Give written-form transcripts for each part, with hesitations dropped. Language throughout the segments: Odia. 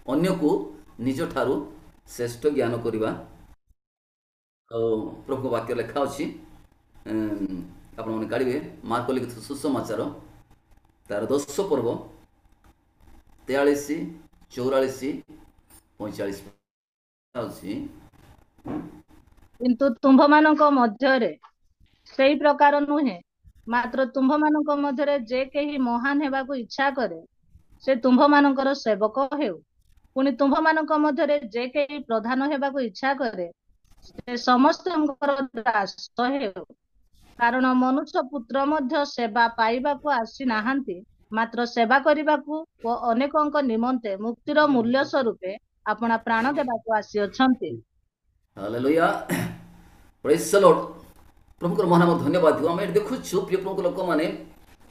अन्य को निज ठारू श्रेष्ठ ज्ञान करवा। प्रभु वाक्य लेखा अच्छी आपण मैंने काढ़े मार्क लिखित सुसमाचार तार 10 पर्व 43 44 45 ଅଛି। किंतु तुम्भମାନଙ୍କ ମଧ୍ୟରେ ସେଇ ପ୍ରକାର ନୁହେଁ, ମାତ୍ର ତୁମ୍ଭମାନଙ୍କ ମଧ୍ୟରେ ଯେ କେହି ମହାନ ହେବାକୁ ଇଚ୍ଛା କରେ ସେ ତୁମ୍ଭମାନଙ୍କର ସେବକ ହେଉ। ପୁଣି ତୁମ୍ଭମାନଙ୍କ ମଧ୍ୟରେ ଯେ କେହି ପ୍ରଧାନ ହେବାକୁ ଇଚ୍ଛା କରେ ସେ ସମସ୍ତଙ୍କର ଦାସ ହେଉ। କାରଣ ମନୁଷ୍ୟ ପୁତ୍ର ମଧ୍ୟ ସେବା ପାଇବାକୁ ଆସି ନାହାନ୍ତି, ମାତ୍ର ସେବା କରିବାକୁ ଓ ଅନେକଙ୍କ ନିମନ୍ତେ ମୁକ୍ତିର ମୂଲ୍ୟ ସ୍ୱରୂପେ ଆପଣା ପ୍ରାଣ ଦେବାକୁ ଆସିଅଛନ୍ତି। ହାଲେଲୁୟା, ପ୍ରେଜ୍ ଦ ଲର୍ଡ। ପ୍ରଭୁଙ୍କର ମହାନାମ ଧନ୍ୟବାଦ ଦିଅ। ଆମେ ଏଠି ଦେଖୁଛୁ ପ୍ରିୟ ପ୍ରଭୁଙ୍କ ଲୋକମାନେ,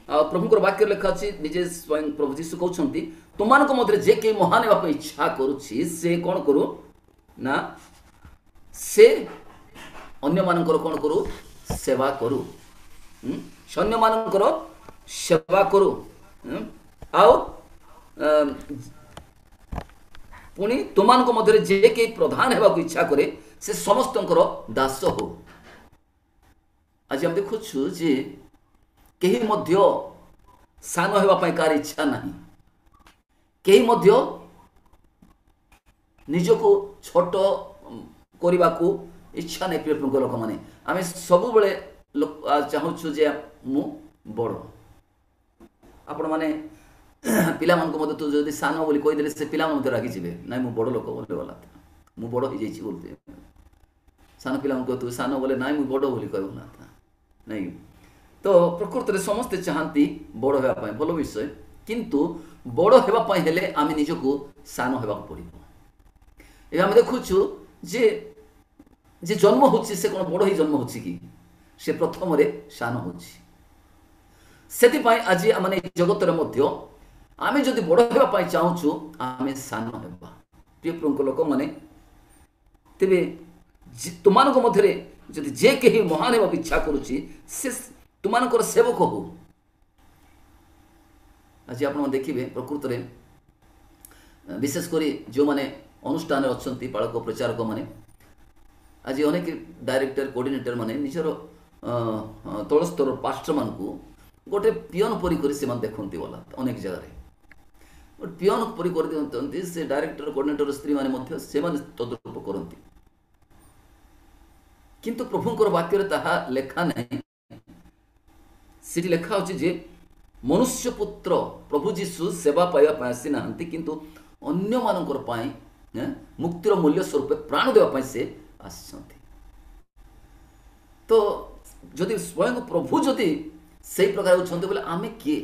ଆଉ ପ୍ରଭୁଙ୍କର ବାକ୍ୟରେ ଲେଖା ଅଛି, ନିଜେ ସ୍ୱୟଂ ପ୍ରଭୁ ଯୀଶୁ କହୁଛନ୍ତି ତୁମମାନଙ୍କ ମଧ୍ୟରେ ଯେ କେହି ମହାନ ହେବା ପାଇଁ ଇଚ୍ଛା କରୁଛି ସେ କ'ଣ କରୁ ନା ସେ ଅନ୍ୟମାନଙ୍କର କ'ଣ କରୁ ସେବା କରୁ। ସୈନ୍ୟମାନଙ୍କର ସେବା କରୁ। ଆଉ ପୁଣି ତୁମମାନଙ୍କ ମଧ୍ୟରେ ଯେ କେହି ପ୍ରଧାନ ହେବାକୁ ଇଚ୍ଛା କରେ ସେ ସମସ୍ତଙ୍କର ଦାସ ହଉ। ଆଜି ଆମେ ଦେଖୁଛୁ ଯେ କେହି ମଧ୍ୟ ସାନ ହେବା ପାଇଁ କାହାର ଇଚ୍ଛା ନାହିଁ। କେହି ମଧ୍ୟ ନିଜକୁ ଛୋଟ କରିବାକୁ ଇଚ୍ଛା ନାହିଁ। ପ୍ରିୟ ଲୋକମାନେ, ଆମେ ସବୁବେଳେ ଚାହୁଁଛୁ ଯେ ମୁଁ ବଡ଼। ଆପଣମାନେ ପିଲାମାନଙ୍କୁ ମଧ୍ୟ ତୁ ଯଦି ସାନ ବୋଲି କହିଦେଲେ ସେ ପିଲାମାନେ ମଧ୍ୟ ରାଗିଯିବେ, ନାଇଁ ମୁଁ ବଡ଼ ଲୋକ ବୋଲି ଗଲା, ମୁଁ ବଡ଼ ହେଇଯାଇଛି ବୋଲତେ। ସାନ ପିଲାମାନଙ୍କୁ ତୁ ସାନ ବୋଲେ ନାଇଁ ମୁଁ ବଡ଼ ବୋଲି କହିବ ନା ନାଇଁ। ତ ପ୍ରକୃତରେ ସମସ୍ତେ ଚାହାନ୍ତି ବଡ଼ ହେବା ପାଇଁ, ଭଲ ବିଷୟ। କିନ୍ତୁ ବଡ଼ ହେବା ପାଇଁ ହେଲେ ଆମେ ନିଜକୁ ସାନ ହେବାକୁ ପଡ଼ିବ। ଏବେ ଆମେ ଦେଖୁଛୁ ଯେ ଯେ ଜନ୍ମ ହେଉଛି ସେ କ'ଣ ବଡ଼ ହେଇ ଜନ୍ମ ହେଉଛି କି? ସେ ପ୍ରଥମରେ ସାନ ହେଉଛି। ସେଥିପାଇଁ ଆଜି ଆମେ ଜଗତରେ ମଧ୍ୟ ଆମେ ଯଦି ବଡ଼ ହେବା ପାଇଁ ଚାହୁଁଛୁ ଆମେ ସାନ ହେବା। ପ୍ରିୟ ପ୍ରଭୁଙ୍କ ଲୋକମାନେ, ତେବେ ତୁମମାନଙ୍କ ମଧ୍ୟରେ ଯଦି ଯେ କେହି ମହାନ ହେବାକୁ ଇଚ୍ଛା କରୁଛି ସେ ତୁମମାନଙ୍କର ସେବକ ହଉ। ଆଜି ଆପଣ ଦେଖିବେ ପ୍ରକୃତରେ ବିଶେଷ କରି ଯେଉଁମାନେ ଅନୁଷ୍ଠାନରେ ଅଛନ୍ତି, ପାଳକ ପ୍ରଚାରକ ମାନେ, ଆଜି ଅନେକ ଡାଇରେକ୍ଟର କୋଅର୍ଡିନେଟର ମାନେ ନିଜର ତଳ ସ୍ତର ପାଷ୍ଟର ମାନଙ୍କୁ ଗୋଟେ ପିଅନ ପରି କରି ସେମାନେ ଦେଖନ୍ତି। ଗଲା ଅନେକ ଜାଗାରେ ଗୋଟେ ପିଅନ ପରି କରିଦିଅନ୍ତି। ସେ ଡାଇରେକ୍ଟର କୋଅର୍ଡିନେଟର ସ୍ତ୍ରୀ ମାନେ ମଧ୍ୟ ସେମାନେ ତଦ୍ରୂପ କରନ୍ତି। କିନ୍ତୁ ପ୍ରଭୁଙ୍କର ବାକ୍ୟରେ ତାହା ଲେଖା ନାହିଁ। ସେଠି ଲେଖା ଅଛି ଯେ ମନୁଷ୍ୟ ପୁତ୍ର ପ୍ରଭୁ ଯୀଶୁ ସେବା ପାଇବା ପାଇଁ ଆସିନାହାନ୍ତି, କିନ୍ତୁ ଅନ୍ୟମାନଙ୍କର ପାଇଁ ମୁକ୍ତିର ମୂଲ୍ୟ ସ୍ୱରୂପ ପ୍ରାଣ ଦେବା ପାଇଁ ସେ ଆସିଛନ୍ତି। ତ ଯଦି ସ୍ୱୟଂ ପ୍ରଭୁ ଯଦି ସେଇ ପ୍ରକାର ଅଛନ୍ତି ବୋଲେ ଆମେ କିଏ?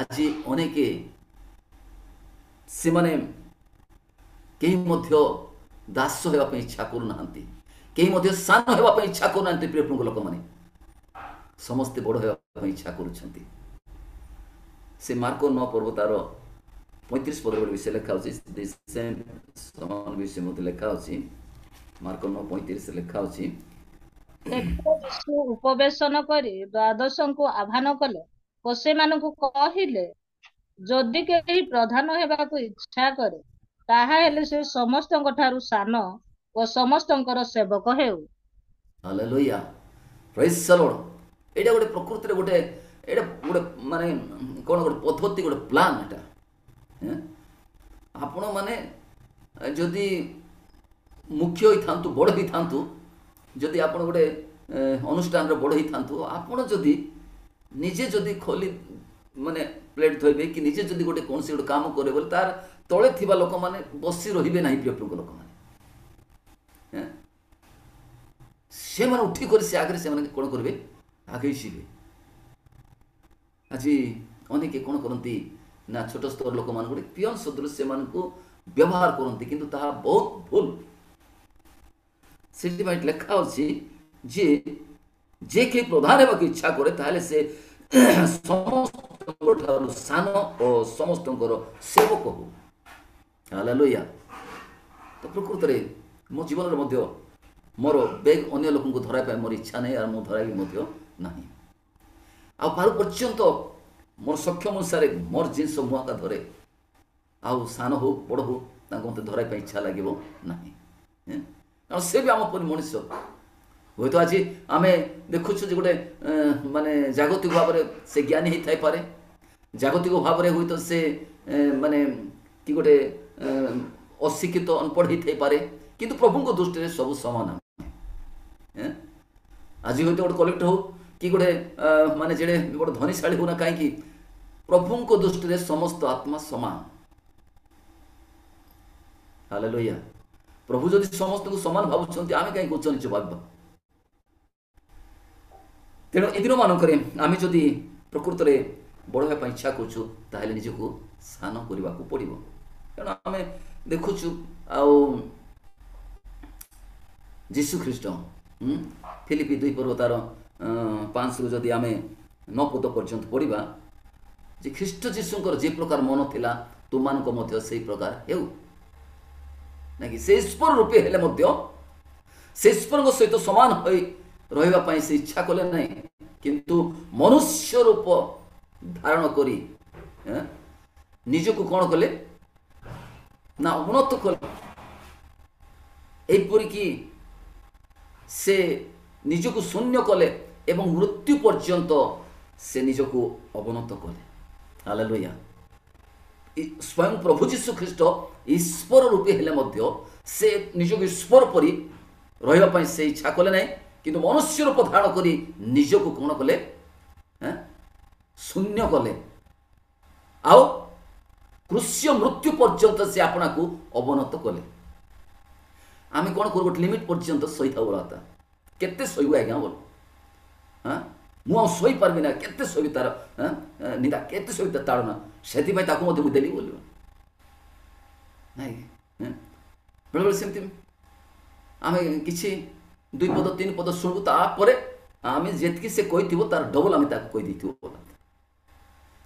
ଆଜି ଅନେକ ସେମାନେ କେହି ମଧ୍ୟ ଦାସ ହେବା ପାଇଁ ଇଚ୍ଛା କରୁନାହାନ୍ତି, କେହି ମଧ୍ୟ ସାନ ହେବା ପାଇଁ ଇଚ୍ଛା କରୁନାହାନ୍ତି। ପ୍ରିୟ ଲୋକମାନେ, ସମସ୍ତେ ବଡ଼ ହେବା ପାଇଁ ଇଚ୍ଛା କରୁଛନ୍ତି। ସେ ମାର୍କ 9 ପର୍ବ ତାର 35 ପଦରେ ବିଷୟ ଲେଖା ଅଛି, ସମାନ ବିଷୟ ମଧ୍ୟ ଲେଖା ଅଛି। ମାର୍କ 9:35 ଲେଖା ଅଛି, ଯୀଶୁ ଉପବେଶନ କରି ଦ୍ୱାଦଶଙ୍କୁ ଆହ୍ୱାନ କଲେ ଓ ସେମାନଙ୍କୁ କହିଲେ, ଯଦି କେହି ପ୍ରଧାନ ହେବାକୁ ଇଚ୍ଛା କରେ ତାହାହେଲେ ସେ ସମସ୍ତଙ୍କ ଠାରୁ ସାନ ଓ ସମସ୍ତଙ୍କର ସେବକ ହେଉ। ହାଲେଲୁୟା, ପ୍ରେଜ୍ ଦ ଲର୍ଡ। ଏଇଟା ଗୋଟେ ପ୍ରକୃତିରେ ଗୋଟେ ଏଇଟା ଗୋଟେ ମାନେ କ'ଣ ଗୋଟେ ପଦ୍ଧତି, ଗୋଟେ ପ୍ଲାନ୍। ଏଇଟା ଆପଣ ମାନେ ଯଦି ମୁଖ୍ୟ ହେଇଥାନ୍ତୁ, ବଡ଼ ହେଇଥାନ୍ତୁ, ଯଦି ଆପଣ ଗୋଟେ ଅନୁଷ୍ଠାନରେ ବଡ଼ ହେଇଥାନ୍ତୁ, ଆପଣ ଯଦି ନିଜେ ଯଦି ଖୋଲି ମାନେ ପ୍ଲେଟ୍ ଧୋଇବେ କି ନିଜେ ଯଦି ଗୋଟେ କୌଣସି ଗୋଟେ କାମ କରିବେ ବୋଲେ ତାର ତଳେ ଥିବା ଲୋକମାନେ ବସି ରହିବେ ନାହିଁ। ପ୍ରିୟ ଲୋକମାନେ, ସେମାନେ ଉଠିକରି ସେ ଆଗରେ ସେମାନେ କ'ଣ କରିବେ? ଆଗେଇ ଯିବେ। ଆଜି ଅନେକ କ'ଣ କରନ୍ତି ନା ଛୋଟ ସ୍ତର ଲୋକମାନେ ଗୋଟେ ପିଅନ ସଦୃଶ ସେମାନଙ୍କୁ ବ୍ୟବହାର କରନ୍ତି, କିନ୍ତୁ ତାହା ବହୁତ ଭୁଲ। ସେଥିପାଇଁ ଲେଖା ଅଛି ଯେ ଯେ କେହି ପ୍ରଧାନ ହେବାକୁ ଇଚ୍ଛା କରେ ତାହେଲେ ସେ ସମସ୍ତଙ୍କ ଠାରୁ ସାନ ଓ ସମସ୍ତଙ୍କର ସେବକ ହଉ। ହାଲେଲୁୟା। ତ ପ୍ରକୃତରେ ମୋ ଜୀବନରେ ମଧ୍ୟ ମୋର ବେଗ ଅନ୍ୟ ଲୋକଙ୍କୁ ଧରାଇବା ପାଇଁ ମୋର ଇଚ୍ଛା ନାହିଁ, ଆଉ ମୁଁ ଧରାଇବି ମଧ୍ୟ ନାହିଁ। ଆଉ ପାରୁ ପର୍ଯ୍ୟନ୍ତ ମୋର ସକ୍ଷମ ଅନୁସାରେ ମୋର ଜିନିଷ ମୁଁ ଆକା ଧରେ। ଆଉ ସାନ ହଉ ବଡ଼ ହଉ ତାଙ୍କୁ ମୋତେ ଧରାଇବା ପାଇଁ ଇଚ୍ଛା ଲାଗିବ ନାହିଁ। କାରଣ ସେ ବି ଆମ ପରି ମଣିଷ। ହୁଏତ ଆଜି ଆମେ ଦେଖୁଛୁ ଯେ ଗୋଟେ ମାନେ ଜାଗତିକ ଭାବରେ ସେ ଜ୍ଞାନୀ ହେଇଥାଇପାରେ, ଜାଗତିକ ଭାବରେ ହୁଏତ ସେ ମାନେ କି ଗୋଟେ ଅଶିକ୍ଷିତ ଅନପଢ଼ ହେଇଥାଇପାରେ, କିନ୍ତୁ ପ୍ରଭୁଙ୍କ ଦୃଷ୍ଟିରେ ସବୁ ସମାନ। ଆଜି ହୁଏତ ଗୋଟେ କଲେକ୍ଟର ହଉ କି ଗୋଟେ ମାନେ ଯେଡ଼େ ଗୋଟେ ଧନୀଶାଳୀ ହଉ ନା କାହିଁକି, ପ୍ରଭୁଙ୍କ ଦୃଷ୍ଟିରେ ସମସ୍ତ ଆତ୍ମା ସମାନ। ହାଲେଲୁୟା। ପ୍ରଭୁ ଯଦି ସମସ୍ତଙ୍କୁ ସମାନ ଭାବୁଛନ୍ତି, ଆମେ କାହିଁକି ଉଚ୍ଚ ନିଚ ଭାବିବା? ତେଣୁ ଏ ଦିନମାନଙ୍କରେ ଆମେ ଯଦି ପ୍ରକୃତରେ ବଡ଼ ହେବା ପାଇଁ ଇଚ୍ଛା କରୁଛୁ, ତାହେଲେ ନିଜକୁ ସାନ କରିବାକୁ ପଡ଼ିବ। କାରଣ ଆମେ ଦେଖୁଛୁ ଆଉ ଯୀଶୁ ଖ୍ରୀଷ୍ଟ ଫିଲିପି 2 ପର୍ବ ତାର 5ରୁ ଯଦି ଆମେ 9 ପଦ ପର୍ଯ୍ୟନ୍ତ ପଢ଼ିବା, ଯେ ଖ୍ରୀଷ୍ଟ ଯୀଶୁଙ୍କର ଯେ ପ୍ରକାର ମନ ଥିଲା ତୁମମାନଙ୍କ ମଧ୍ୟ ସେଇ ପ୍ରକାର ହେଉ। ନାକି ସେ ଈଶ୍ୱର ରୂପେ ହେଲେ ମଧ୍ୟ ସେ ଈଶ୍ୱରଙ୍କ ସହିତ ସମାନ ହୋଇ ରହିବା ପାଇଁ ସେ ଇଚ୍ଛା କଲେ ନାହିଁ, କିନ୍ତୁ ମନୁଷ୍ୟ ରୂପ ଧାରଣ କରି ନିଜକୁ କ'ଣ କଲେ ନା ଉନ୍ନତ କଲେ। ଏହିପରିକି ସେ ନିଜକୁ ଶୂନ୍ୟ କଲେ ଏବଂ ମୃତ୍ୟୁ ପର୍ଯ୍ୟନ୍ତ ସେ ନିଜକୁ ଅବନତ କଲେ। ହାଲେଲୁୟା। ସ୍ୱୟଂ ପ୍ରଭୁ ଯୀଶୁ ଖ୍ରୀଷ୍ଟ ଈଶ୍ୱର ରୂପେ ହେଲେ ମଧ୍ୟ ସେ ନିଜକୁ ଈଶ୍ୱର ପରି ରହିବା ପାଇଁ ସେ ଇଚ୍ଛା କଲେ ନାହିଁ, କିନ୍ତୁ ମନୁଷ୍ୟ ରୂପ ଧାରଣ କରି ନିଜକୁ କ'ଣ କଲେ? ଶୂନ୍ୟ କଲେ। ଆଉ କୃଷ୍ୟ ମୃତ୍ୟୁ ପର୍ଯ୍ୟନ୍ତ ସେ ଆପଣାକୁ ଅବନତ କଲେ। ଆମେ କ'ଣ କରୁ? ଗୋଟେ ଲିମିଟ୍ ପର୍ଯ୍ୟନ୍ତ ସହିଥାଉ କଥା। କେତେ ସହିବୁ ଆଜ୍ଞା ବୋଲ? ମୁଁ ଆଉ ସହିପାରିବି ନା, କେତେ ସହିବି ତାର ନିନ୍ଦା, କେତେ ସହିବି ତାର ତାଡ଼ନା, ସେଥିପାଇଁ ତାକୁ ମଧ୍ୟ ମୁଁ ଦେଲି ବୋଲିବ ନାଇଁ। ବେଳେବେଳେ ସେମିତି ଆମେ କିଛି 2 ପଦ 3 ପଦ ଶୁଣିବୁ, ତାପରେ ଆମେ ଯେତିକି ସେ କହିଥିବ ତାର ଡବଲ ଆମେ ତାକୁ କହିଦେଇଥିବୁ।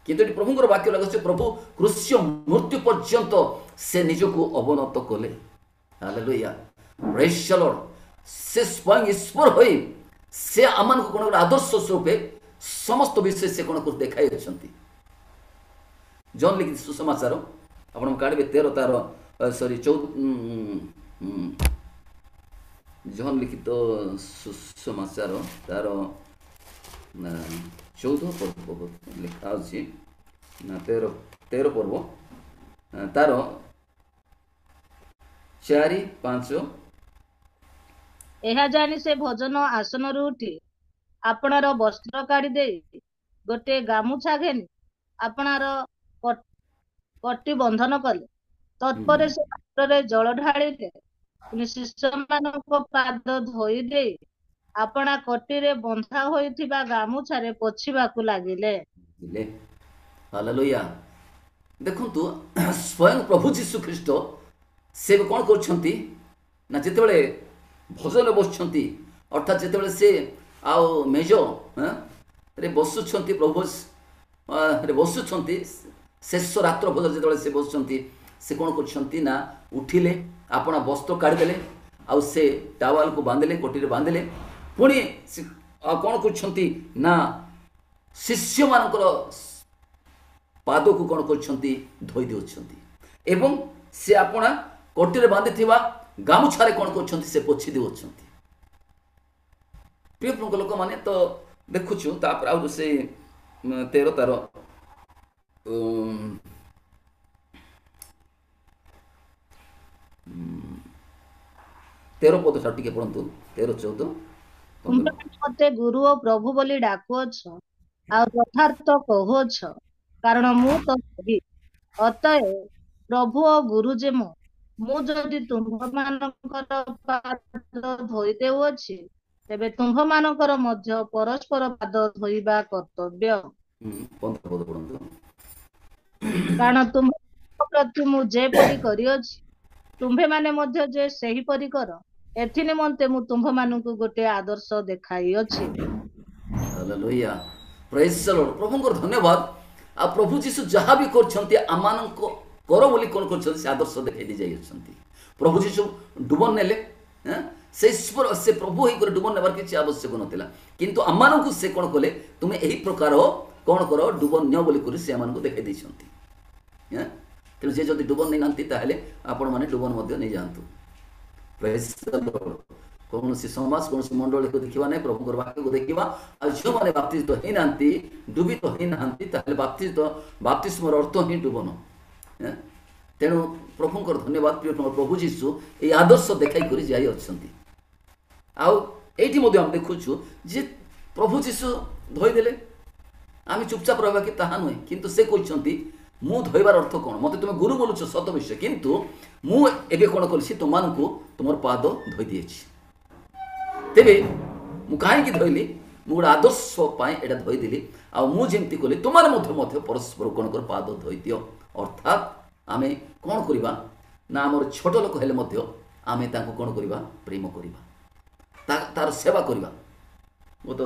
କିନ୍ତୁ ଏଠି ପ୍ରଭୁଙ୍କର ବାକ୍ୟ ଲାଗୁଛି ପ୍ରଭୁ କୃଷ୍ୟ ମୃତ୍ୟୁ ପର୍ଯ୍ୟନ୍ତ ସେ ନିଜକୁ ଅବନତ କଲେ। ହାଲେଲୁୟା। ପ୍ରେଜ୍ ଦ ଲର୍ଡ। ସେ ସ୍ୱୟଂ ଈଶ୍ୱର ହୋଇ ସେ ଆମମାନଙ୍କୁ କ'ଣ ଗୋଟେ ଆଦର୍ଶ ସ୍ୱରୂପେ ସମସ୍ତ ବିଷୟ ସେ କ'ଣ କରି ଦେଖାଇ ଅଛନ୍ତି। ଜନ୍ ଲିଖିତ ସୁସମାଚାର ଆପଣ କାଢ଼ିବେ 13 ତାର 14 ଜନ୍ ଲିଖିତ ସୁସମାଚାର ତାର 14 ପର୍ବ ଲେଖା ଅଛି ନା 13 ପର୍ବ ତାର 4-5। ଏହା ଜାଣି ସେ ଭୋଜନ ଆସନରୁ ଉଠି ଆପଣାର ବସ୍ତ୍ର କାଢି ଦେଇ ଗୋଟିଏ ଗାମୁଛା ଘେନି ଆପଣାର କଟି ବନ୍ଧନ କଲେ। ତତ୍ପରେ ସେ ପାତ୍ରରେ ଜଳ ଢାଳିଲେ, ପୁଣି ଶିଷ୍ୟମାନଙ୍କ ପାଦ ଧୋଇ ଦେଇ ଆପଣା କଟିରେ ବନ୍ଧା ହୋଇଥିବା ଗାମୁଛାରେ ପୋଛିବାକୁ ଲାଗିଲେ। ହାଲେଲୁୟା। ଦେଖନ୍ତୁ ସ୍ୱୟଂ ପ୍ରଭୁ ଯୀଶୁ ଖ୍ରୀଷ୍ଟ ସେ କ'ଣ କରୁଛନ୍ତି ନା, ଯେତେବେଳେ ଭୋଜନରେ ବସୁଛନ୍ତି, ଅର୍ଥାତ୍ ଯେତେବେଳେ ସେ ଆଉ ମେଜରେ ବସୁଛନ୍ତି, ପ୍ରଭୁ ବସୁଛନ୍ତି, ଶେଷ ରାତ୍ର ଭୋଜନ ଯେତେବେଳେ ସେ ବସୁଛନ୍ତି, ସେ କ'ଣ କରୁଛନ୍ତି ନା ଉଠିଲେ, ଆପଣା ବସ୍ତ୍ର କାଢ଼ିଦେଲେ, ଆଉ ସେ ଟାୱାଲକୁ ବାନ୍ଧିଲେ, କୋଟିରେ ବାନ୍ଧିଲେ, ପୁଣି ଆଉ କ'ଣ କରୁଛନ୍ତି ନା ଶିଷ୍ୟମାନଙ୍କର ପାଦକୁ କ'ଣ କରୁଛନ୍ତି? ଧୋଇ ଦେଉଛନ୍ତି ଏବଂ ସେ ଆପଣା କୋଟିରେ ବାନ୍ଧିଥିବା ଗାମୁଛାରେ କ'ଣ କରୁଛନ୍ତି? ସେ ପୋଛି ଦେଉଛନ୍ତି। ପ୍ରିୟ ପ୍ରଭୁଙ୍କ ଲୋକମାନେ ତ ଦେଖୁଛୁ, ତାପରେ ଆଉ ସେ 13 ତାର 13 ପଦ ଟିକେ ପଢ଼ନ୍ତୁ। 13-14। ମତେ ଗୁରୁ ଓ ପ୍ରଭୁ ବୋଲି ଡାକୁଅଛ, ଆଉ ଯଥାର୍ଥ କହୁଅଛ, କାରଣ ମୁଁ ତ ସେହି। ଅତଏବ ପ୍ରଭୁ ଓ ଗୁରୁ ଯେ ମୁଁ ଯଦି ତୁମ୍ଭମାନଙ୍କର ପାଦ ଧୋଇ ଦେଉଅଛି, ତେବେ ତୁମ୍ଭମାନଙ୍କର ମଧ୍ୟ ପରସ୍ପର ପାଦ ଧୋଇବା କର୍ତ୍ତବ୍ୟ। 15 ପଦ ପଢ଼ନ୍ତୁ। କାରଣ ତୁମ୍ଭମାନଙ୍କ ପ୍ରତି ମୁଁ ଯେପରି କରିଅଛି, ତୁମ୍ଭେମାନେ ମଧ୍ୟ ଯେ ସେହିପରି କର, ଏଥି ନିମନ୍ତେ ମୁଁ ତୁମ୍ଭମାନଙ୍କୁ ଗୋଟିଏ ଆଦର୍ଶ ଦେଖାଇଅଛି। ହାଲେଲୁୟା। ପ୍ରେଜ୍ ଦ ଲର୍ଡ। ପ୍ରଭୁଙ୍କର ଧନ୍ୟବାଦ। ଆଉ ପ୍ରଭୁ ଯୀଶୁ ଯାହା ବି କରିଛନ୍ତି ଆମମାନଙ୍କ କର ବୋଲି କ'ଣ କରିଛନ୍ତି? ସେ ଆଦର୍ଶ ଦେଖାଇ ଦେଇ ଯାଇଅଛନ୍ତି। ପ୍ରଭୁ ଯୀଶୁ ଡୁବନ ନେଲେ, ସେ ପ୍ରଭୁ ହେଇକରି ଡୁବନ ନେବାର କିଛି ଆବଶ୍ୟକ ନଥିଲା, କିନ୍ତୁ ଆମମାନଙ୍କୁ ସେ କ'ଣ କଲେ? ତୁମେ ଏହି ପ୍ରକାର କ'ଣ କର? ଡୁବନ ନିଅ ବୋଲି କରି ସେ ଆମମାନଙ୍କୁ ଦେଖାଇ ଦେଇଛନ୍ତି। ତେଣୁ ସେ ଯଦି ଡୁବନ ନେଇନାହାନ୍ତି ତାହେଲେ ଆପଣମାନେ ଡୁବନ ମଧ୍ୟ ନେଇଯାଆନ୍ତୁ। Praise the Lord। କୌଣସି ସମାଜ କୌଣସି ମଣ୍ଡଳୀକୁ ଦେଖିବା ନାହିଁ, ପ୍ରଭୁଙ୍କର ବାକ୍ୟକୁ ଦେଖିବା। ଆଉ ଯେଉଁମାନେ ବାପ୍ତିସ୍ମ ହେଇନାହାନ୍ତି, ଡୁବିତ ହେଇନାହାନ୍ତି, ତାହେଲେ ବାପ୍ତିସ୍ମର ଅର୍ଥ ହିଁ ଡୁବନ। ତେଣୁ ପ୍ରଭୁଙ୍କର ଧନ୍ୟବାଦ। ପ୍ରିୟ ପ୍ରଭୁ ଯୀଶୁ ଏହି ଆଦର୍ଶ ଦେଖାଇ କରି ଯାଇ ଅଛନ୍ତି। ଆଉ ଏଇଠି ମଧ୍ୟ ଆମେ ଦେଖୁଛୁ ଯେ ପ୍ରଭୁ ଯୀଶୁ ଧୋଇଦେଲେ, ଆମେ ଚୁପଚାପ ରହିବା କି ତାହା ନୁହେଁ, କିନ୍ତୁ ସେ କହିଛନ୍ତି ମୁଁ ଧୋଇବାର ଅର୍ଥ କ'ଣ? ମୋତେ ତୁମେ ଗୁରୁ ବୋଲୁଛ ସତ ବିଷୟ, କିନ୍ତୁ ମୁଁ ଏବେ କ'ଣ କରିଛି ତୁମମାନଙ୍କୁ ତୁମର ପାଦ ଧୋଇ ଦେଇଛି। ତେବେ ମୁଁ କାହିଁକି ଧୋଇଲି? ମୁଁ ଗୋଟେ ଆଦର୍ଶ ପାଇଁ ଏଇଟା ଧୋଇଦେଲି। ଆଉ ମୁଁ ଯେମିତି କଲି ତୁମମାନେ ମଧ୍ୟ ପରସ୍ପର କ'ଣ କର ପାଦ ଧୋଇଦିଅ। ଅର୍ଥାତ୍ ଆମେ କ'ଣ କରିବା ନା ଆମର ଛୋଟ ଲୋକ ହେଲେ ମଧ୍ୟ ଆମେ ତାଙ୍କୁ କ'ଣ କରିବା? ପ୍ରେମ କରିବା, ତାର ସେବା କରିବା। ମୁଁ ତ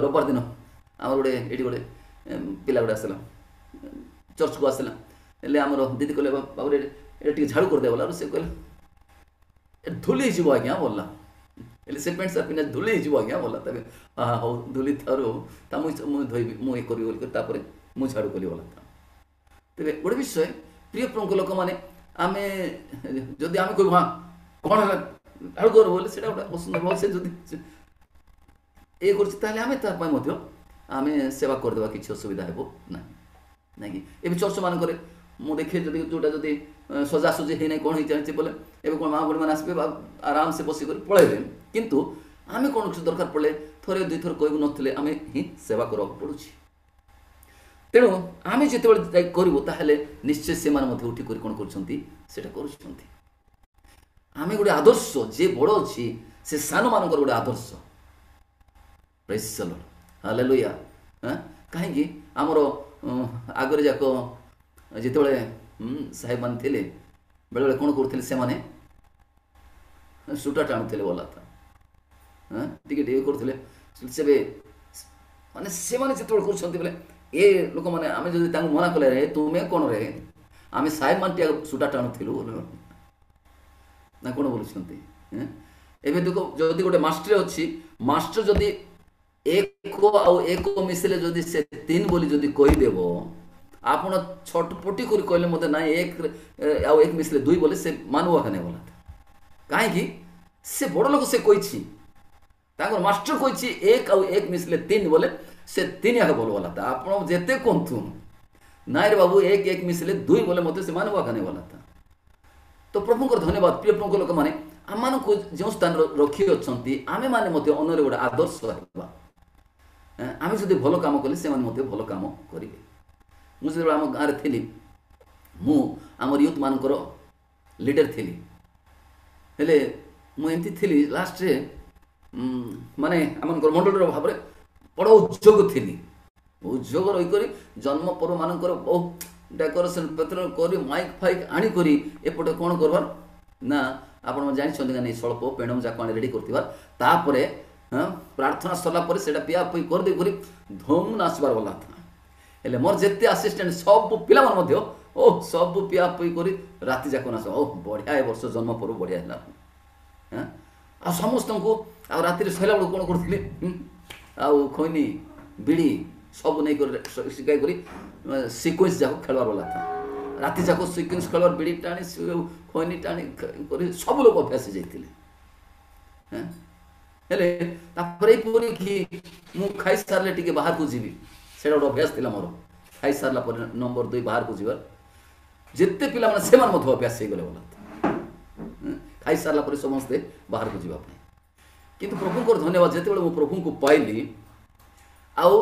ରବିବାର ଦିନ ଆମର ଏଠି ଗୋଟେ ପିଲା ଗୋଟେ ଆସିଲା, ଚର୍ଚ୍ଚକୁ ଆସିଲା। ହେଲେ ଆମର ଦିଦି କହିଲେ ବାବୁରେ ଏଇଟା ଟିକେ ଝାଡ଼ୁ କରିଦେବ ବୋଲା। ସେ କହିଲେ ଧୂଳି ହେଇଯିବ ଆଜ୍ଞା ବୋଲା। ହେଲେ ସେ ପ୍ୟାଣ୍ଟ ସାର୍ଟ ପିନ୍ଧା ଧୂଳି ହେଇଯିବ ଆଜ୍ଞା ବୋଲା। ତେବେ ହଉ ଧୂଳି ଥାରୁ ତା ମୁଁ ଧୋଇବି, ମୁଁ ଇଏ କରିବି ବୋଲି ତାପରେ ମୁଁ ଝାଡ଼ୁ କଲି ବୋଲା। ତେବେ ଗୋଟେ ବିଷୟ ପ୍ରିୟ ପ୍ରଭୁଙ୍କ ଲୋକମାନେ, ଆମେ ଯଦି ଆମେ କହିବୁ ହଁ କ'ଣ ହେଲା ଝାଡ଼ୁ କର ବୋଲି, ସେଇଟା ଗୋଟେ ଅସୁନ୍ଦର ଭାବ। ସେ ଯଦି ଇଏ କରୁଛି ତାହେଲେ ଆମେ ତା ପାଇଁ ମଧ୍ୟ ଆମେ ସେବା କରିଦେବା, କିଛି ଅସୁବିଧା ହେବ ନାହିଁ। ନାଇଁକି ଏବେ ଚର୍ଚ୍ଚ ମାନଙ୍କରେ ମୁଁ ଦେଖେ ଯଦି ଯେଉଁଟା ଯଦି ସଜାସଜି ହେଇନାହିଁ, କ'ଣ ହେଇଚାଲିଛି ବୋଲେ ଏବେ କ'ଣ ମା ଭଉଣୀମାନେ ଆସିବେ ଆରାମସେ ବସିକରି ପଳେଇବେ। କିନ୍ତୁ ଆମେ କ'ଣ ଦରକାର ପଡ଼ିଲେ ଥରେ ଦୁଇଥର କହିବୁ ନଥିଲେ ଆମେ ହିଁ ସେବା କରିବାକୁ ପଡ଼ୁଛି। ତେଣୁ ଆମେ ଯେତେବେଳେ ଯାଇ କରିବୁ ତାହେଲେ ନିଶ୍ଚୟ ସେମାନେ ମଧ୍ୟ ଉଠିକରି କ'ଣ କରୁଛନ୍ତି? ସେଇଟା କରୁଛନ୍ତି। ଆମେ ଗୋଟେ ଆଦର୍ଶ, ଯେ ବଡ଼ ଅଛି ସେ ସାନମାନଙ୍କର ଗୋଟେ ଆଦର୍ଶ। ପ୍ରେଜ୍ ଦ ଲର୍ଡ, ହାଲେଲୁୟା। କାହିଁକି ଆମର ଆଗରେ ଯାକ ଯେତେବେଳେ ସାହେବମାନେ ଥିଲେ, ବେଳେବେଳେ କ'ଣ କରୁଥିଲେ? ସେମାନେ ସୂତା ଟାଣୁଥିଲେ ବୋଲା, ଟିକେ ଟିକେ କରୁଥିଲେ। ସେବେ ମାନେ ସେମାନେ ଯେତେବେଳେ କରୁଛନ୍ତି ବୋଲେ ଏ ଲୋକମାନେ, ଆମେ ଯଦି ତାଙ୍କୁ ମନା କଲେ ରେ ତୁମେ କ'ଣ ରେ ଆମେ ସାହେବମାନେ ଟିକେ ସୂତା ଟାଣୁଥିଲୁ ନା କ'ଣ ବୋଲୁଛନ୍ତି? ଏବେ ଦେଖ, ଯଦି ଗୋଟେ ମାଷ୍ଟର ଅଛି, ମାଷ୍ଟର ଯଦି ଏକ ଆଉ ଏକ ମିଶିଲେ ଯଦି ସେ 3 ବୋଲି ଯଦି କହିଦେବ, ଆପଣ ଛଟପଟି କରି କହିଲେ ମୋତେ ନାଇଁ 1 ଆଉ 1 ମିଶିଲେ 2 ବୋଲେ ସେ ମାନୁ ଆକା ନାଇଁ ବୋଲା। କାହିଁକି? ସେ ବଡ଼ ଲୋକ, ସେ କହିଛି, ତାଙ୍କର ମାଷ୍ଟର କହିଛି 1 ଆଉ 1 ମିଶିଲେ 3 ବୋଲେ ସେ 3 ଆକା ବୋଲ ବୋଲା। ଆପଣ ଯେତେ କୁହନ୍ତୁ ନାଇଁ ରେ ବାବୁ 1 1 ମିଶିଲେ 2 ବୋଲେ ମୋତେ ସେ ମାନୁ ଆକା ନାଇଁ ବୋଲା। ତ ପ୍ରଭୁଙ୍କର ଧନ୍ୟବାଦ। ପ୍ରିୟ ପ୍ରଭୁଙ୍କ ଲୋକମାନେ, ଆମମାନଙ୍କୁ ଯେଉଁ ସ୍ଥାନରେ ରଖିଅଛନ୍ତି, ଆମେମାନେ ମଧ୍ୟ ଅନ୍ୟରେ ଗୋଟେ ଆଦର୍ଶ ହେବା। ଆମେ ଯଦି ଭଲ କାମ କଲେ ସେମାନେ ମଧ୍ୟ ଭଲ କାମ କରିବେ। ମୁଁ ଯେତେବେଳେ ଆମ ଗାଁରେ ଥିଲି, ମୁଁ ଆମର ୟୁଥ୍ ମାନଙ୍କର ଲିଡର ଥିଲି। ହେଲେ ମୁଁ ଏମିତି ଥିଲି, ଲାଷ୍ଟରେ ମାନେ ଆମମାନଙ୍କର ମଣ୍ଡଳୀର ଭାବରେ ବଡ଼ ଉଦ୍ଯୋଗ ଥିଲି। ଉଦ୍ଯୋଗ ରହିକରି ଜନ୍ମ ପର୍ବ ମାନଙ୍କର ବହୁତ ଡେକୋରେସନ୍ ପତ୍ର କରି ମାଇକ୍ ଫାଇକ୍ ଆଣିକରି ଏପଟେ କ'ଣ କରବାର ନା, ଆପଣ ଜାଣିଛନ୍ତି ନା ନାଇଁ, ସ୍ୱଳ୍ପ ପେଣ୍ଡମ ଯାକ ଆଣି ରେଡ଼ି କରିଥିବା, ତାପରେ ପ୍ରାର୍ଥନା ସରିଲା ପରେ ସେଇଟା ପିଆ ପିଇ କରିଦେଇ କରି ଧୁମ୍ ନାଚିବାର ଗଲା। ହେଲେ ମୋର ଯେତେ ଆସିଷ୍ଟାଣ୍ଟ ସବୁ ପିଲାମାନେ ମଧ୍ୟ ସବୁ ପିଆ ପିଇ କରି ରାତି ଯାକ ନାଚ। ବଢ଼ିଆ, ଏ ବର୍ଷ ଜନ୍ମ ପର୍ବ ବଢ଼ିଆ ହେଲା। ଆଉ ସମସ୍ତଙ୍କୁ ଆଉ ରାତିରେ ଶୋଇଲା ବେଳକୁ କ'ଣ କରୁଥିଲି? ଆଉ ଖଇନି ବିଡ଼ି ସବୁ ନେଇକରି ଶିଖାଇ କରି ସିକ୍ୱେନ୍ସ ଯାକ ଖେଳିବାର ଗଲା। ରାତି ଯାକ ସିକ୍ୱେନ୍ସ ଖେଳିବାର, ବିଡ଼ି ଟାଣି ଖଇନି ଟାଣି କରି ସବୁ ଲୋକ ଅଭ୍ୟାସ ହେଇଯାଇଥିଲେ। ହେଲେ ତାପରେ ଏପରି କି ମୁଁ ଖାଇସାରିଲେ ଟିକେ ବାହାରକୁ ଯିବି, ସେଇଟା ଗୋଟେ ଅଭ୍ୟାସ ଥିଲା ମୋର। ଖାଇସାରିଲା ପରେ ନମ୍ବର 2 ବାହାରକୁ ଯିବାର। ଯେତେ ପିଲାମାନେ ସେମାନେ ମଧ୍ୟ ଅଭ୍ୟାସ ହେଇଗଲେ ବୋଲା, ଖାଇସାରିଲା ପରେ ସମସ୍ତେ ବାହାରକୁ ଯିବା ପାଇଁ। କିନ୍ତୁ ପ୍ରଭୁଙ୍କର ଧନ୍ୟବାଦ, ଯେତେବେଳେ ମୁଁ ପ୍ରଭୁଙ୍କୁ ପାଇଲି ଆଉ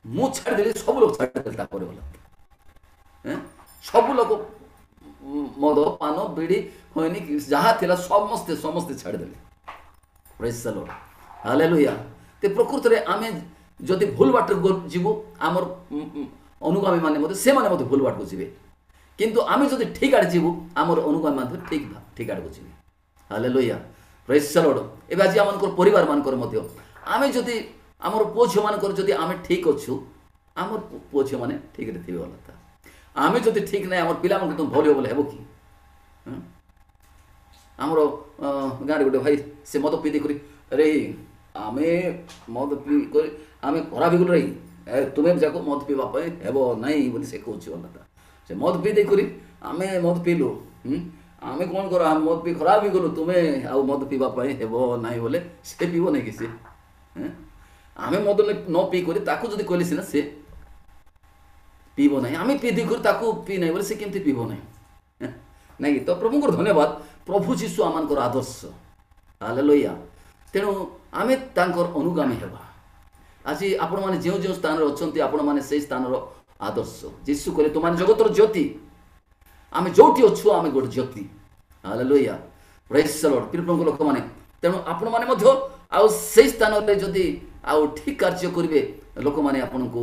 ମୁଁ ଛାଡ଼ିଦେଲି, ସବୁ ଲୋକ ଛାଡ଼ିଦେଲେ। ତାପରେ ଗଲା ସବୁ ଲୋକ ମଦ ପାନ ବିଡ଼ି ଖଇନି ଯାହା ଥିଲା ସମସ୍ତେ ଛାଡ଼ିଦେଲେ। ପ୍ରେଜ୍ ଦ ଲର୍ଡ, ହାଲେଲୁୟା। ତେ ପ୍ରକୃତରେ ଆମେ ଯଦି ଭୁଲ ବାଟରେ ଯିବୁ, ଆମର ଅନୁଗାମୀ ମାନେ ମଧ୍ୟ ସେମାନେ ମଧ୍ୟ ଭୁଲ ବାଟକୁ ଯିବେ। କିନ୍ତୁ ଆମେ ଯଦି ଠିକ୍ ଆଡ଼େ ଯିବୁ, ଆମର ଅନୁଗାମୀ ମଧ୍ୟ ଠିକ୍ ଆଡ଼କୁ ଯିବେ। ହାଲେଲୁୟା, ପ୍ରେଜ୍ ଦ ଲର୍ଡ। ଏବେ ଆଜି ଆମମାନଙ୍କର ପରିବାର ମାନଙ୍କର ମଧ୍ୟ ଆମେ ଯଦି ଆମର ପୁଅ ଝିଅମାନଙ୍କର ଯଦି ଆମେ ଠିକ୍ ଅଛୁ, ଆମର ପୁଅ ଝିଅମାନେ ଠିକ୍ରେ ଥିବେ ଭଲ। ଆମେ ଯଦି ଠିକ୍ ନାହିଁ, ଆମର ପିଲାମାନଙ୍କୁ ଭଲ ହେବ ବୋଲେ ହେବ କି? ଆମର ଗାଁରେ ଗୋଟେ ଭାଇ, ସେ ମଦ ପିଇ ଦେଇକରି ରେ ଆମେ ମଦ ପିଇ କରି ଆମେ ଖରାପ ହେଇଗଲୁ ରେ, ତୁମେ ଯାକ ମଦ ପିଇବା ପାଇଁ ହେବ ନାହିଁ ବୋଲି ସେ କହୁଛି। ଭଲ से मद पी देकर आम मद पीलु आम कौन कर मद पी खराब ही गलु तुम्हें आउ मद पीवाई हेब ना बोले से पीब ना कि सी आम मद न पी कर जब कहले सीना सी पीब ना आम पी देकर पी ना बोले से केमती पीब ना ना कि तो प्रभु को धन्यवाद प्रभु जीशु आम आदर्श हालेलुया तेणु आम अनुगामी हेबा आज आपण मैंने जो जो स्थान अच्छा आपण मैंने से स्थान आदर्श जीशु कहले तुम जगतर ज्योति आम जो अच्छु आम गोटे ज्योति हालेलुया प्रेज द लॉर्ड प्रिय लोक मैंने तेणु आपण मैंने आउ से स्थान में जदि आउ ठीक कार्य करेंगे लोक मैंने आपन को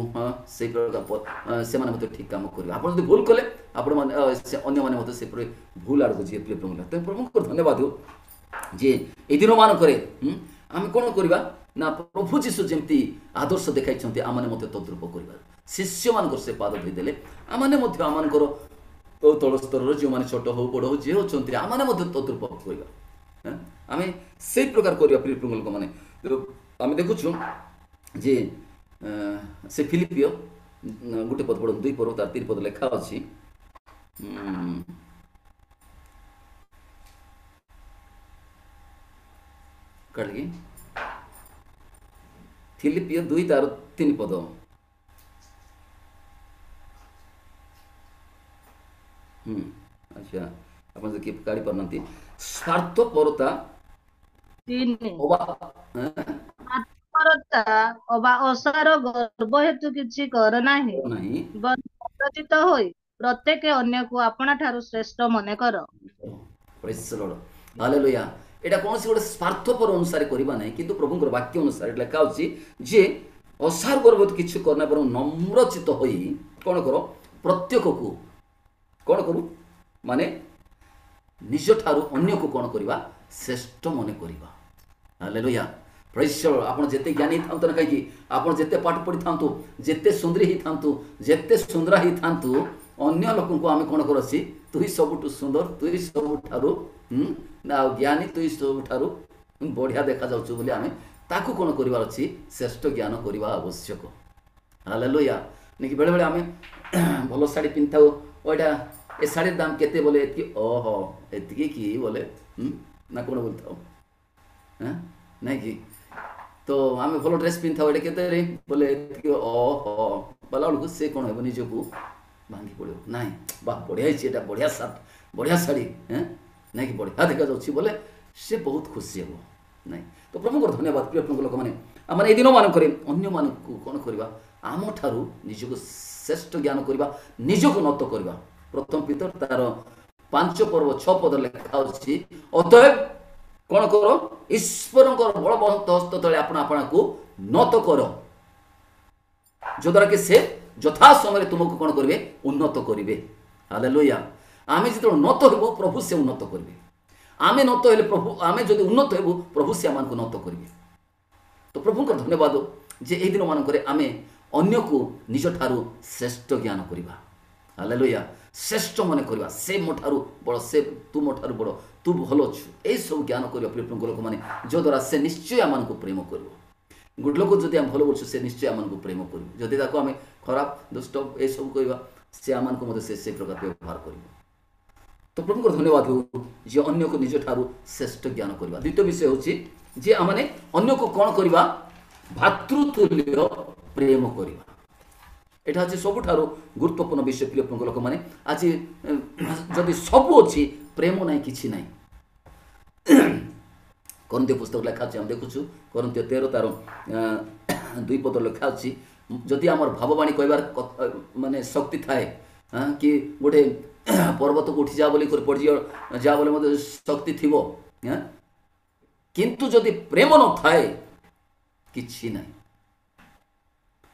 से प्रकार से ठीक काम करेंगे आप भूल कले आपण मैंने से भूल आड़ को जी प्रिय प्रभु को धन्यवाद हो जे ए दिन मानक आम कौन करवा ना प्रभु जीशु जमती आदर्श देखाई आम तद्रूप कर शिष्य मान से पाद धोईदे आम तल स्तर जो मैंने छोट हो बड़ हो जी होती आम तद्रूप करवा आम से प्रकार करवा प्रिय लोक मैंने आम देखुचु जे से फिलिपियो गोटे पद पढ़ 2 पद तार 3 पद लेखा अच्छी कटगी फिलिपियो 2 तार 3 पद अच्छा आप काढ़ी पारना स्वार्थपरता अबा असार गर्व हेतु किछि कर नाही प्रचित होई प्रत्येक अन्य को अपना ठारू श्रेष्ठ मने कर प्रेज द लॉर्ड हालेलुया एटा कौन सी गोटे स्वार्थपर अनुसार करवा नहीं किंतु प्रभुଙ୍କର वाक्य अनुसार लेखा अछि जे असार गर्व किछि करना पर नम्रचित होई कोन करो प्रत्येक को कोन करू माने निज ठारू अन्य को कोन करवा श्रेष्ठ मने करवा हालेलुया प्रेज द लॉर्ड आपण जेते ज्ञानी थांतो ना कहि आपण जेते पाठ पढ़ी थांतो जेते सुंदरी ही थांतो जेते सुंदरा ही थांतो अन्य लोक को आम कौन करसी तुई सबुठु सुंदर तुई सबुठारु ना ज्ञानी तुई सबुठारु बढ़िया देखा जाउछु बोली आमे ताकू कौन करबार अछि श्रेष्ठ ज्ञान करबा आवश्यक हालेलुया नेकी बेले बेले आमे भलो साड़ी पिंथाउ ओटा ए साड़ी दाम केते बोले एतकी ओहो एतकी की बोले ना कोन बोलताउ हैं नहीं कि तो आमे भलो ड्रेस पिंथाउ एटा केते रे बोले एतकी ओहो बलाउल से कोन हेबो निजको भांगी पड़ो ना बा बढ़िया है बढ़िया सार्ट बढ़िया शाड़ी ना कि बढ़िया देखा जाऊँगी बोले से बहुत खुशी हे ना तो प्रभु को धन्यवाद प्रिय प्रभु लोक मैंने आम ए दिन मानक अन्य मान कौन करवा आम ठारू निजक श्रेष्ठ ज्ञान करवा निजक नत करवा प्रथम पितर तार 5 पर्व 6 पद लेखा अच्छी अतएव कौन कर ईश्वर बलवंत हस्त तले आपना को नत कर जद्वारा कि से यथा समय तुमको कौन करेंगे उन्नत करेंगे हालेलुया आमे जो नत हेबु प्रभु से उन्नत करेंगे आमे नत हेले प्रभु आमे जदि उन्नत हेबु प्रभु से आमको नत करेंगे तो प्रभु को धन्यवाद जे ए दिन मानक आमे अन्य को निज ठारू श्रेष्ठ ज्ञान करवा हालेलुया श्रेष्ठ मन करवा से मोठारू बड़ से तू मोठारू बड़ तू भल अच्छु यही सब ज्ञान करवा प्रिय लोक मैंने जो द्वारा से निश्चय आम प्रेम कर गोटे लोक जदि आम भल बोलूँ से निश्चय आम प्रेम करूँ जदि आम खराब दुष्ट ये सब कहवा से आम से प्रकार व्यवहार कर तो प्रभु को धन्यवाद हो जे अन्य को निज ठारू श्रेष्ठ ज्ञान करवा द्वितीय विषय होची जे आमने अन्य को कौन करवा भातृतुल्य प्रेम करवा एटा अछि सबुठारू गुरुत्वपूर्ण विषय प्रिय लोक मैंने आज जदि सब अच्छी प्रेम ना कि ना करंत्य पुस्तक लेखा हम देखुचु करंत्य 13 तार 2 पद लेखा अच्छी जदि आमर भाववाणी कहबार माने शक्ति थाए कि गोटे पर्वत को उठी जा बोली पड़ी जा बोले मत शक्ति थी किंतु जदि प्रेम न थाए किछि ना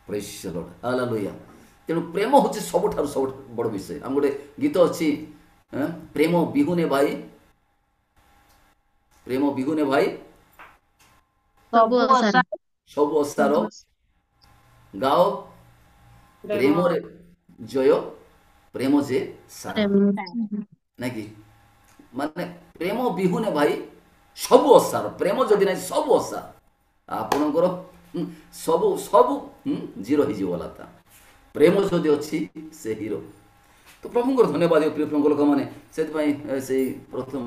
प्रेज द लॉर्ड हालेलुया तेणु प्रेम होची सबुठार सब बड़ विषय हम गोटे गीत अच्छी प्रेम बिहुने भाई सब असार गाओ प्रेम रे जय प्रेम जे सारा ना कि माने प्रेम बिहुने भाई सब असार प्रेम जदि ना सब असार आपणकर सब सब जीरो ही जीवला था प्रेम जदि अच्छी से हीरो ତ ପ୍ରଭୁଙ୍କର ଧନ୍ୟବାଦ ପ୍ରିୟ ପ୍ରଭୁଙ୍କ ଲୋକମାନେ ସେଥିପାଇଁ ସେଇ ପ୍ରଥମ